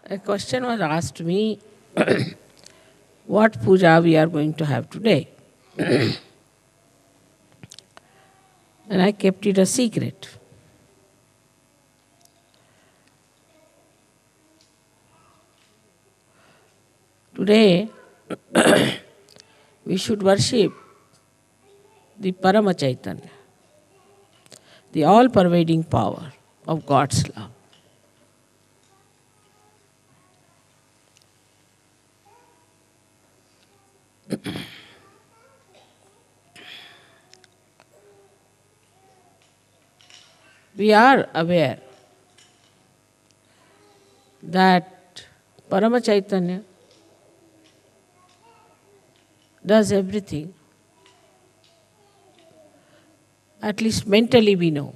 A question was asked to me, what puja we are going to have today. And I kept it a secret. Today, we should worship the Parama Chaitanya, the all-pervading power of God's love. We are aware that Parama Chaitanya does everything. At least mentally we know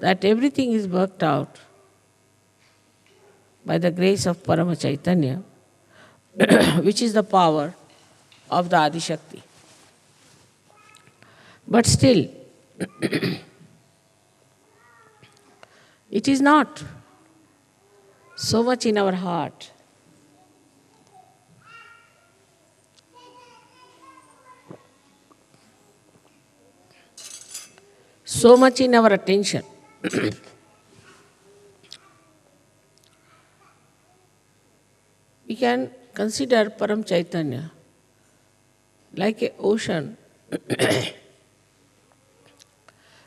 that everything is worked out by the grace of Parama Chaitanya, which is the power of the Adi Shakti. But still, it is not so much in our heart. So much in our attention. We can consider Param Chaitanya like an ocean,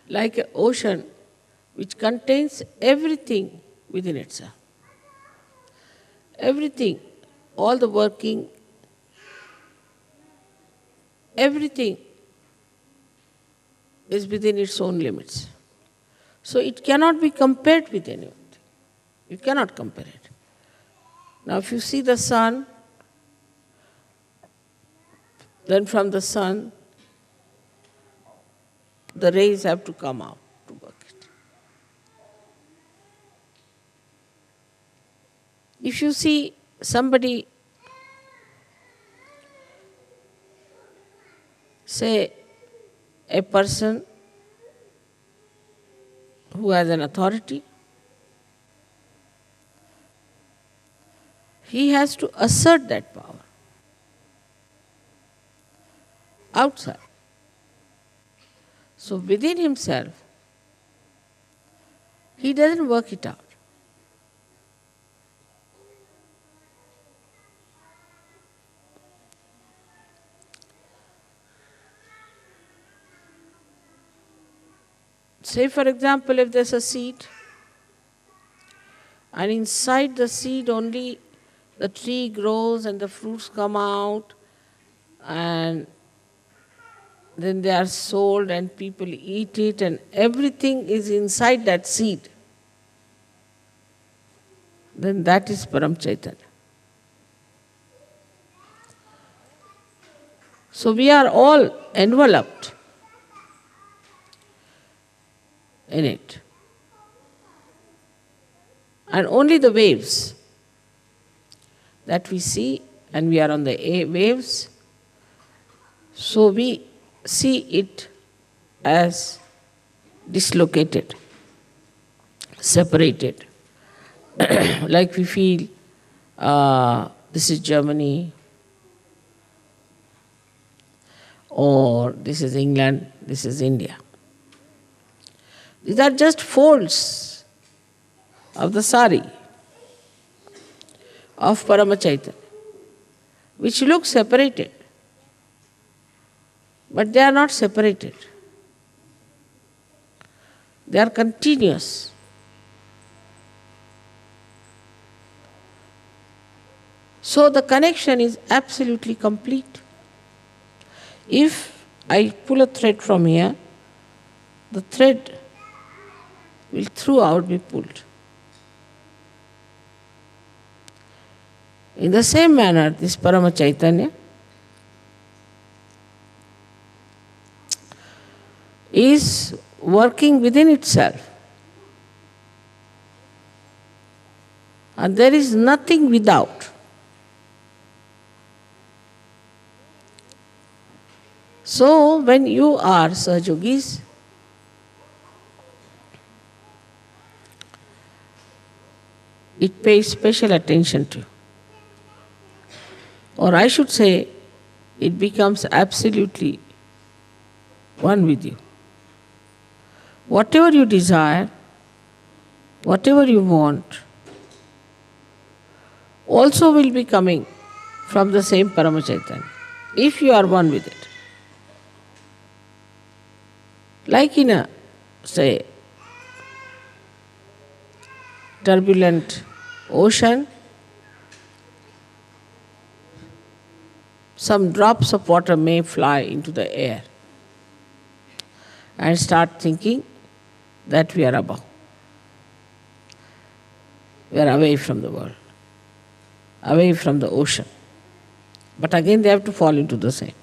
like an ocean which contains everything within itself. Everything, all the working, everything is within its own limits. So it cannot be compared with anything. You cannot compare it. Now if you see the sun, then from the sun, the rays have to come out to work it. If you see somebody, say a person who has an authority, he has to assert that power outside. So within himself, he doesn't work it out. Say for example, if there's a seed, and inside the seed only the tree grows and the fruits come out, and then they are sold and people eat it, and everything is inside that seed, then that is Param Chaitanya. So we are all enveloped in it. And only the waves that we see, and we are on the waves, so we see it as dislocated, separated. Like we feel, this is Germany, or this is England, this is India. These are just folds of the sari of Parama Chaitanya, which look separated, but they are not separated. They are continuous. So the connection is absolutely complete. If I pull a thread from here, the thread will throughout be pulled. In the same manner, this Parama Chaitanya is working within itself. And there is nothing without. So when you are Sahajogis, it pays special attention to you. Or I should say, it becomes absolutely one with you. Whatever you desire, whatever you want, also will be coming from the same Paramachaitanya, if you are one with it. Like in a, say, turbulent ocean, some drops of water may fly into the air and start thinking that we are above. We are away from the world, away from the ocean. But again they have to fall into the same.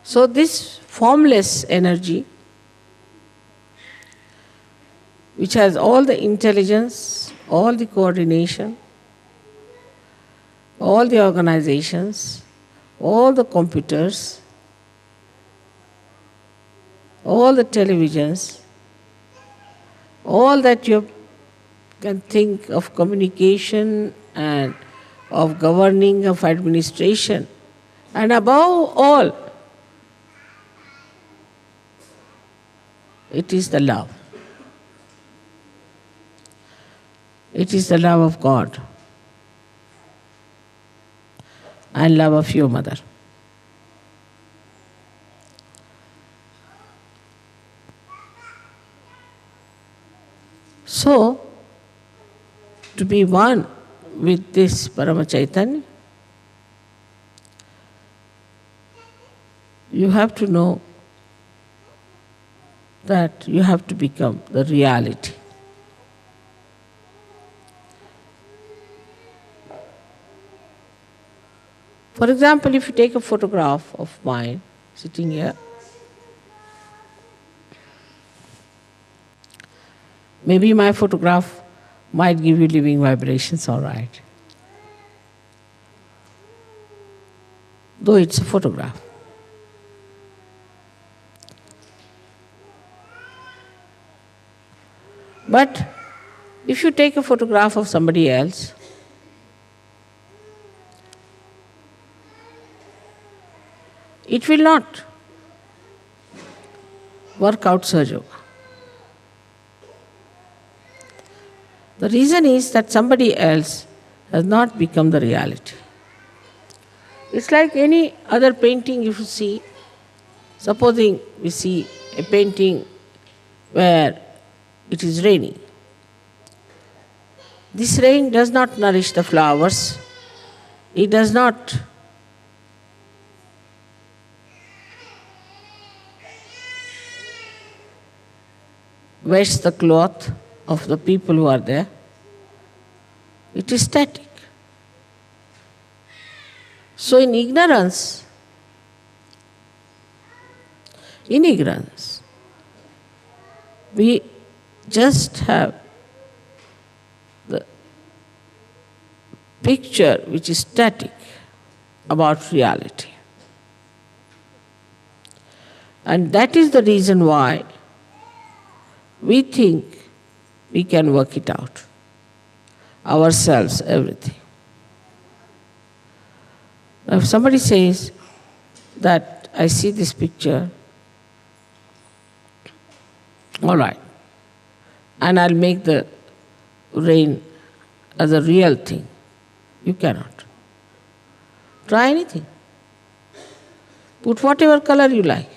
So this formless energy, which has all the intelligence, all the coordination, all the organizations, all the computers, all the televisions, all that you can think of communication and of governing, of administration, and above all, it is the love. It is the love of God and love of your mother. So, to be one with this Paramachaitanya, you have to know that you have to become the reality. For example, if you take a photograph of mine sitting here, maybe my photograph might give you living vibrations, all right. Though it's a photograph. But if you take a photograph of somebody else, it will not work out Sahaja Yoga. The reason is that somebody else has not become the reality. It's like any other painting you see. Supposing we see a painting where it is raining. This rain does not nourish the flowers. It does not wash the cloth of the people who are there. It is static. So in ignorance, we just have the picture which is static about reality. And that is the reason why we think we can work it out. Ourselves, everything. Now if somebody says that I see this picture, all right, and I'll make the rain as a real thing, you cannot. Try anything. Put whatever color you like.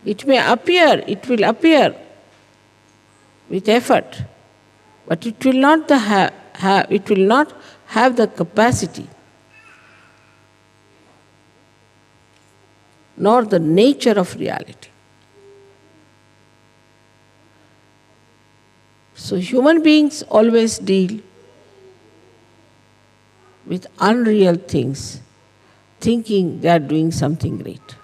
It will appear with effort, but it will not have the capacity nor the nature of reality. So human beings always deal with unreal things, thinking they are doing something great.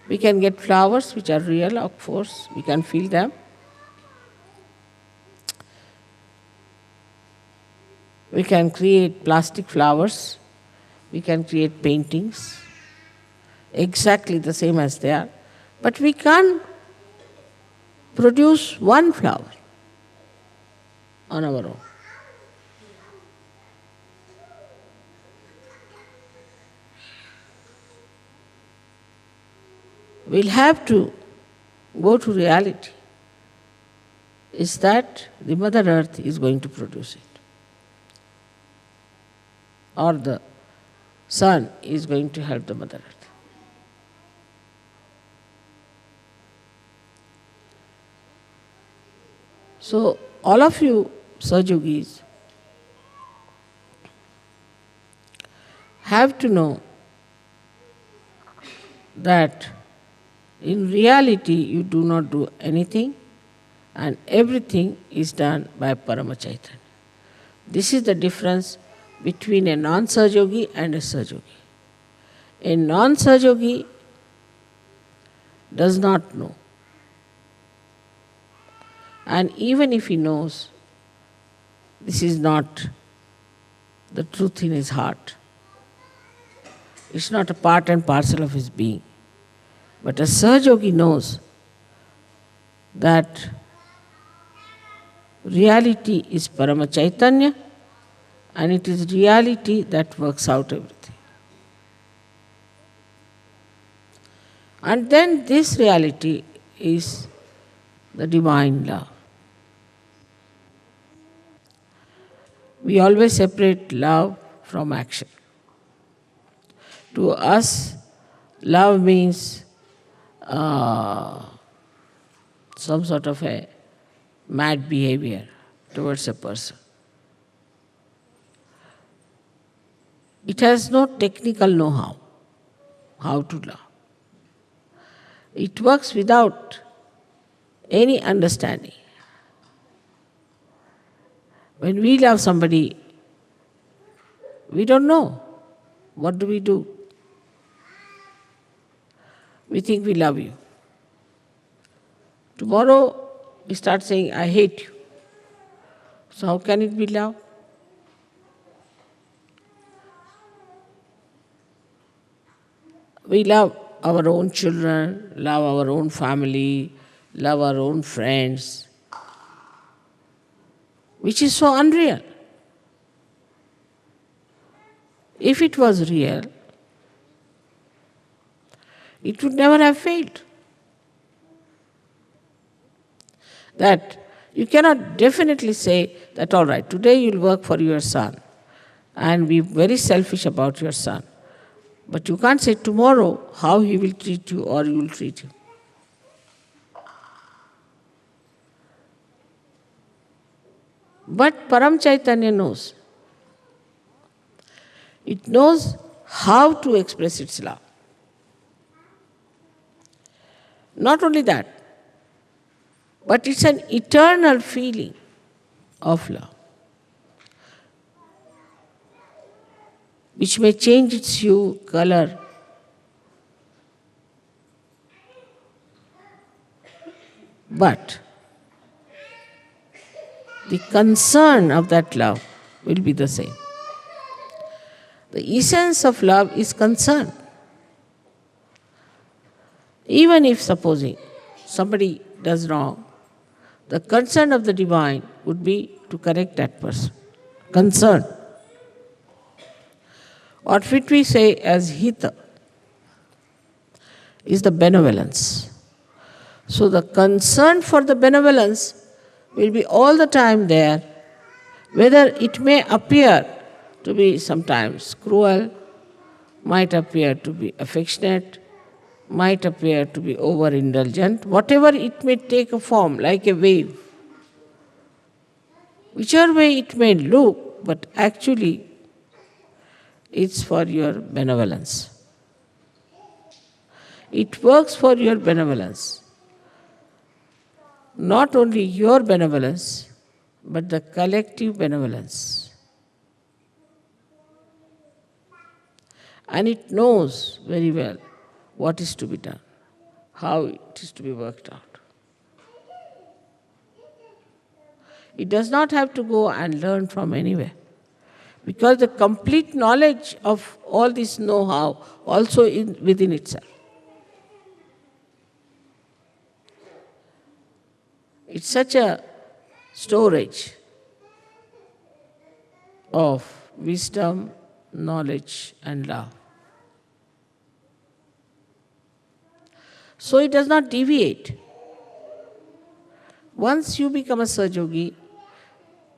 We can get flowers which are real, of course, we can feel them. We can create plastic flowers, we can create paintings, exactly the same as they are. But we can't produce one flower on our own. We'll have to go to reality. Is that the Mother Earth is going to produce it. Or the sun is going to help the Mother Earth. So, all of you Sahaja-yogis have to know that in reality you do not do anything and everything is done by Parama Chaitanya. This is the difference between a non-Sahaja-yogi and a Sahaja-yogi. A non-Sahaja-yogi does not know. And even if he knows, this is not the truth in his heart. It's not a part and parcel of his being. But a Sahaja-yogi knows that reality is Parama Chaitanya and it is reality that works out everything. And then this reality is the divine love. We always separate love from action. To us, love means some sort of a mad behavior towards a person. It has no technical know-how, how to love. It works without any understanding. When we love somebody, we don't know. What do? We think we love you. Tomorrow we start saying, I hate you. So how can it be love? We love our own children, love our own family, love our own friends, which is so unreal. If it was real, it would never have failed. That you cannot definitely say that, all right, today you'll work for your son and be very selfish about your son. But you can't say tomorrow how he will treat you or you will treat him. But Param Chaitanya knows. It knows how to express its love. Not only that, but it's an eternal feeling of love, which may change its hue, color, but the concern of that love will be the same. The essence of love is concern. Even if, supposing, somebody does wrong, the concern of the divine would be to correct that person. Concern. What we say as hita is the benevolence. So the concern for the benevolence will be all the time there, whether it may appear to be sometimes cruel, might appear to be affectionate, might appear to be overindulgent, whatever it may take a form, like a wave. Whichever way it may look, but actually it's for your benevolence. It works for your benevolence. Not only your benevolence, but the collective benevolence. And it knows very well what is to be done, how it is to be worked out. It does not have to go and learn from anywhere, because the complete knowledge of all this know-how also within itself. It's such a storage of wisdom, knowledge, and love. So it does not deviate. Once you become a Sahaja-yogi,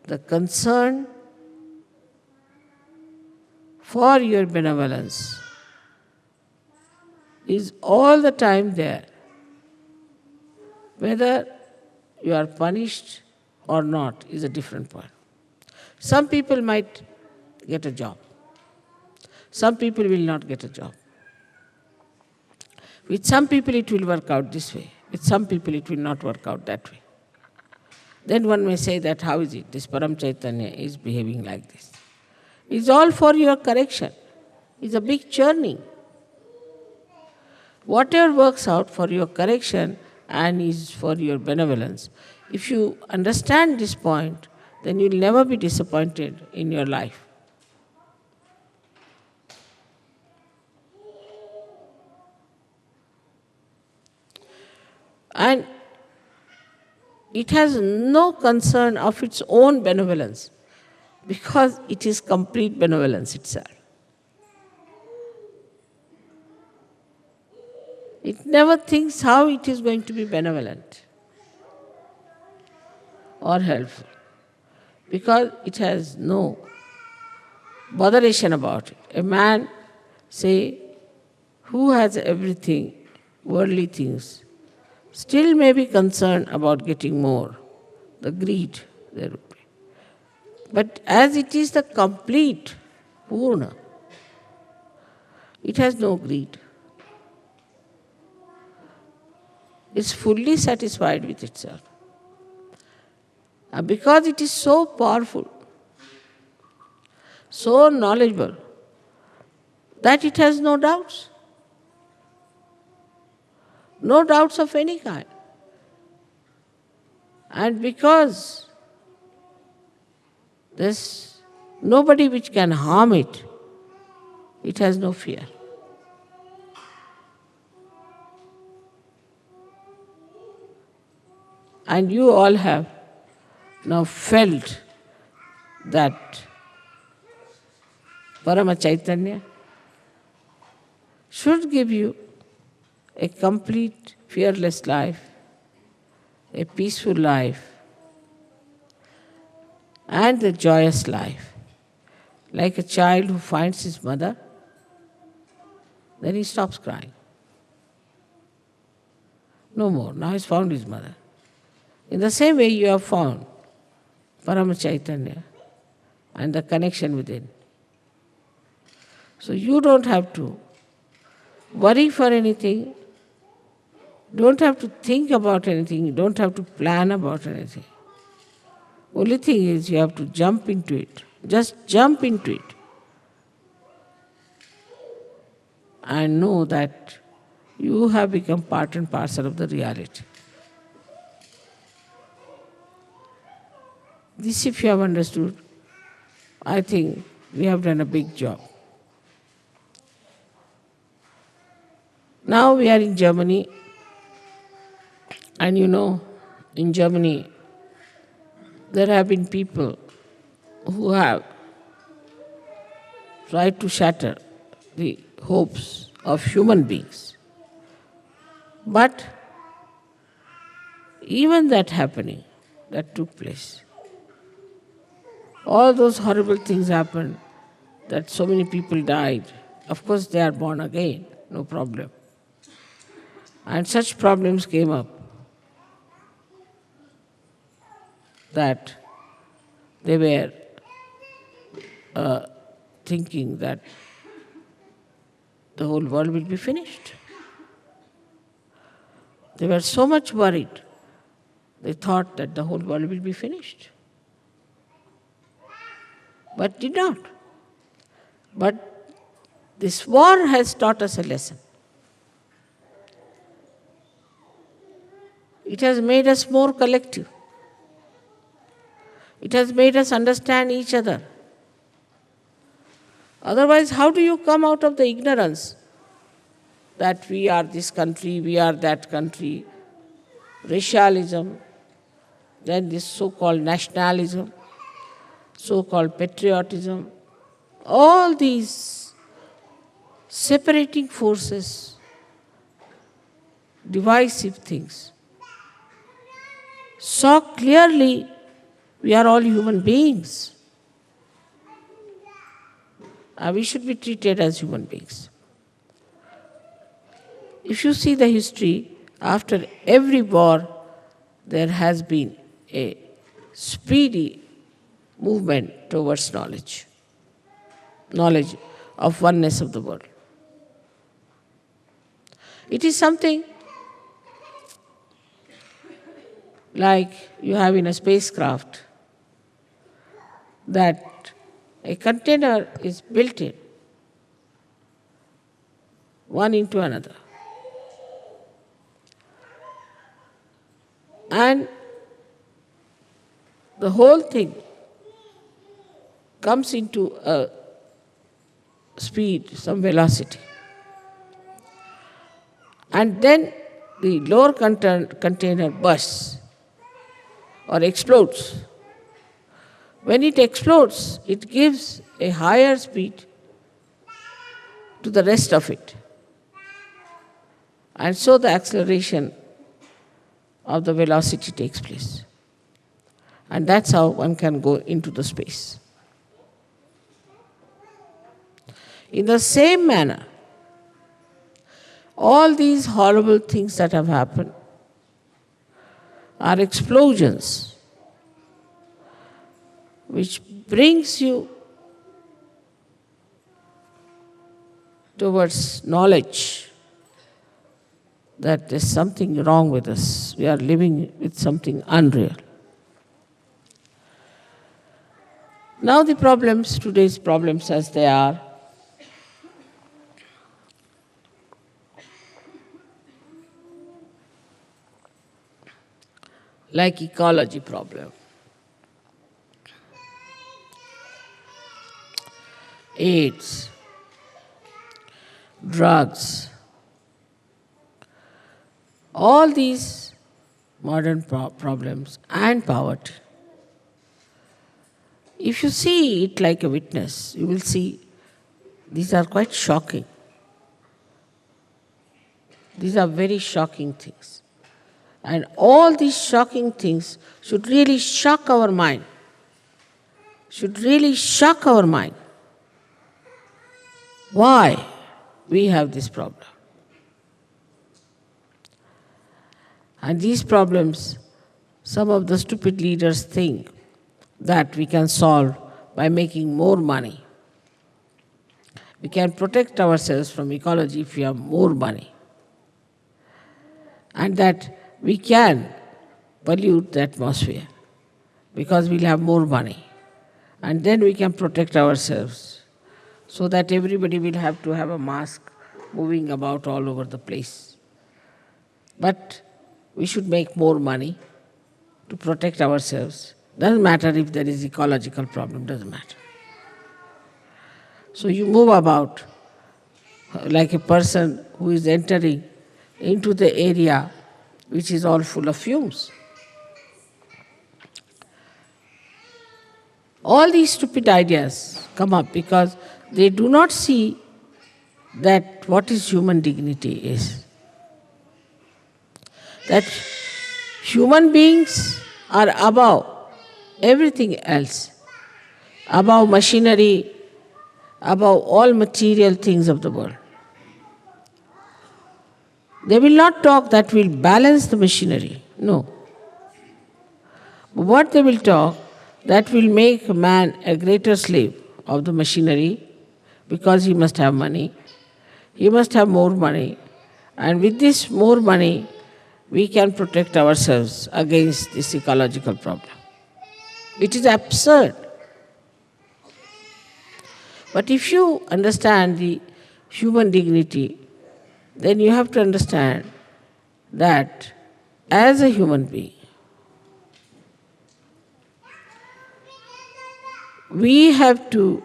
the concern for your benevolence is all the time there. Whether you are punished or not is a different point. Some people might get a job. Some people will not get a job. With some people it will work out this way. With some people it will not work out that way. Then one may say that how is it? This Param Chaitanya is behaving like this. It's all for your correction. It's a big churning. Whatever works out for your correction and is for your benevolence, if you understand this point, then you'll never be disappointed in your life. And it has no concern of its own benevolence, because it is complete benevolence itself. It never thinks how it is going to be benevolent or helpful, because it has no botheration about it. A man, say, who has everything, worldly things, still may be concerned about getting more, the greed there would be. But as it is the complete Purna, it has no greed. It's fully satisfied with itself. And because it is so powerful, so knowledgeable, that it has no doubts. No doubts of any kind. And because there's nobody which can harm it, it has no fear. And you all have now felt that Parama Chaitanya should give you a complete, fearless life, a peaceful life, and a joyous life. Like a child who finds his mother, then he stops crying. No more. Now he's found his mother. In the same way you have found Parama Chaitanya and the connection within. So you don't have to worry for anything, don't have to think about anything, don't have to plan about anything. Only thing is you have to jump into it. Just jump into it. And know that you have become part and parcel of the reality. This, if you have understood, I think we have done a big job. Now we are in Germany, and you know, in Germany, there have been people who have tried to shatter the hopes of human beings. But even that happening, that took place, all those horrible things happened, that so many people died. Of course, they are born again, no problem. And such problems came up that they were thinking that the whole world will be finished. They were so much worried, they thought that the whole world will be finished. But did not. But this war has taught us a lesson. It has made us more collective. It has made us understand each other. Otherwise, how do you come out of the ignorance that we are this country, we are that country, racialism, then this so-called nationalism, so-called patriotism, all these separating forces, divisive things, saw clearly we are all human beings. We should be treated as human beings. If you see the history, after every war, there has been a speedy movement towards knowledge of oneness of the world. It is something like you have in a spacecraft, that a container is built in, one into another. And the whole thing comes into a speed, some velocity. And then the lower container bursts or explodes. When it explodes, it gives a higher speed to the rest of it. And so the acceleration of the velocity takes place. And that's how one can go into the space. In the same manner, all these horrible things that have happened are explosions which brings you towards knowledge that there's something wrong with us. We are living with something unreal. Now the problems, today's problems as they are, like ecology problem, AIDS, drugs, all these modern problems and poverty. If you see it like a witness, you will see these are quite shocking. These are very shocking things. And all these shocking things should really shock our mind. Should really shock our mind. Why we have this problem? And these problems, some of the stupid leaders think that we can solve by making more money. We can protect ourselves from ecology if we have more money. And that we can pollute the atmosphere because we'll have more money. And then we can protect ourselves so that everybody will have to have a mask moving about all over the place. But we should make more money to protect ourselves. Doesn't matter if there is ecological problem, doesn't matter. So you move about like a person who is entering into the area which is all full of fumes. All these stupid ideas come up because they do not see that what is human dignity is. That human beings are above everything else, above machinery, above all material things of the world. They will not talk that will balance the machinery. No. What they will talk, that will make a man a greater slave of the machinery because he must have money. He must have more money. And with this more money, we can protect ourselves against this ecological problem. It is absurd. But if you understand the human dignity, then you have to understand that as a human being, we have to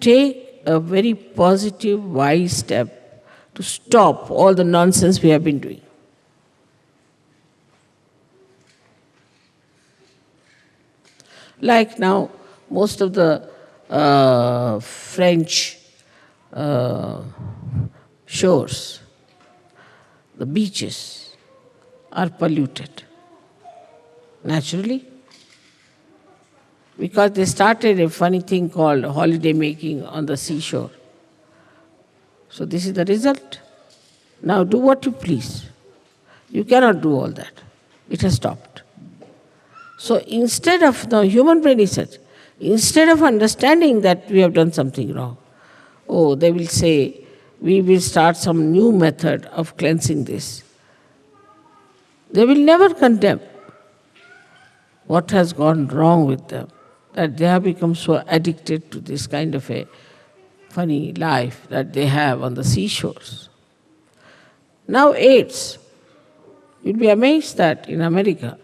take a very positive, wise step to stop all the nonsense we have been doing. Like now, most of the French uh, shores, the beaches, are polluted naturally because they started a funny thing called holiday making on the seashore. So, this is the result. Now, do what you please. You cannot do all that. It has stopped. So, instead of the human brain is such, instead of understanding that we have done something wrong, oh, they will say, we will start some new method of cleansing this. They will never condemn what has gone wrong with them, that they have become so addicted to this kind of a funny life that they have on the seashores. Now, AIDS. You'll be amazed that in America,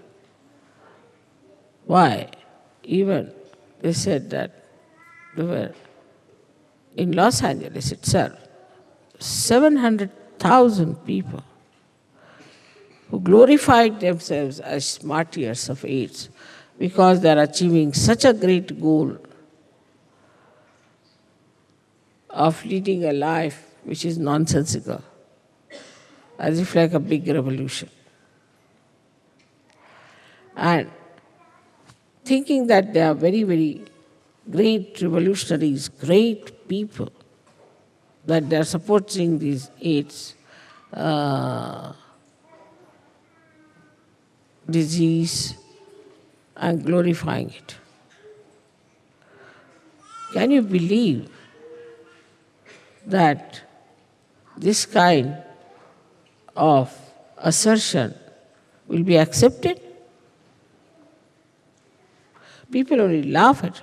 why? Even they said that there were in Los Angeles itself 700,000 people who glorified themselves as martyrs of AIDS because they are achieving such a great goal of leading a life which is nonsensical, as if like a big revolution. And thinking that they are very, very great revolutionaries, great people, that they are supporting these AIDS disease and glorifying it. Can you believe that this kind of assertion will be accepted? People only laugh at it.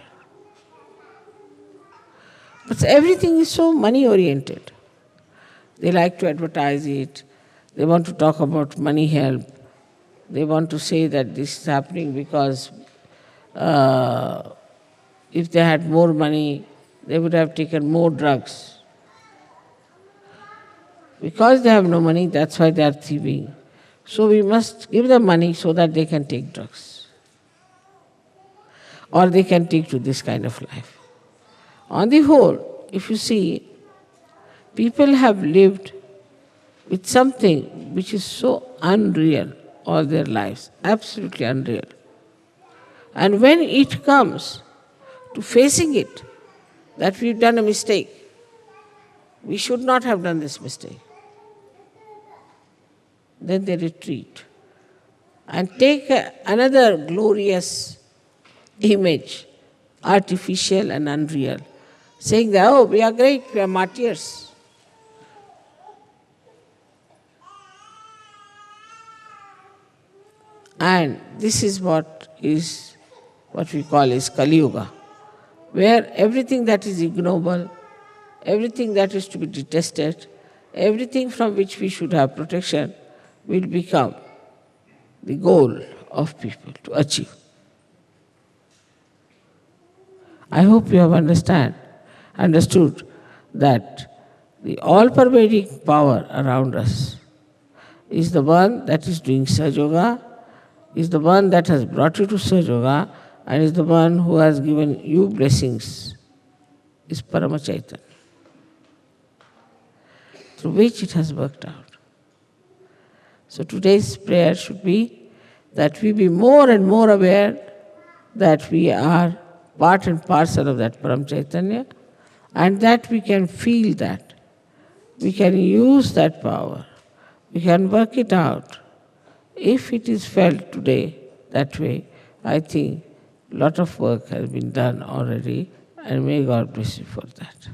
But everything is so money oriented. They like to advertise it. They want to talk about money help. They want to say that this is happening because if they had more money, they would have taken more drugs. Because they have no money, that's why they are thieving. So we must give them money so that they can take drugs. Or they can take to this kind of life. On the whole, if you see, people have lived with something which is so unreal all their lives, absolutely unreal. And when it comes to facing it, that we've done a mistake, we should not have done this mistake, then they retreat and take another glorious image, artificial and unreal, saying that, oh, we are great, we are martyrs. And this is what we call is Kali Yuga, where everything that is ignoble, everything that is to be detested, everything from which we should have protection will become the goal of people to achieve. I hope you have understood that the all-pervading power around us is the one that is doing Sahaja Yoga, is the one that has brought you to Sahaja Yoga, and is the one who has given you blessings, is Parama Chaitanya, through which it has worked out. So today's prayer should be that we be more and more aware that we are part and parcel of that Param Chaitanya, and that we can feel that. We can use that power. We can work it out. If it is felt today that way, I think a lot of work has been done already, and may God bless you for that.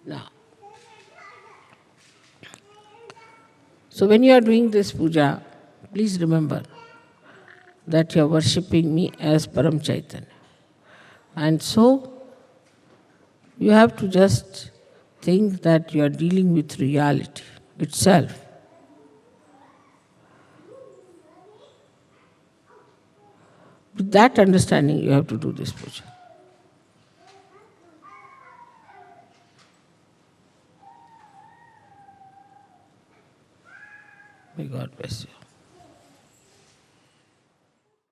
Now, so when you are doing this puja, please remember that you are worshipping me as Param Chaitanya. And so, you have to just think that you are dealing with reality itself. With that understanding, you have to do this puja. May God bless you.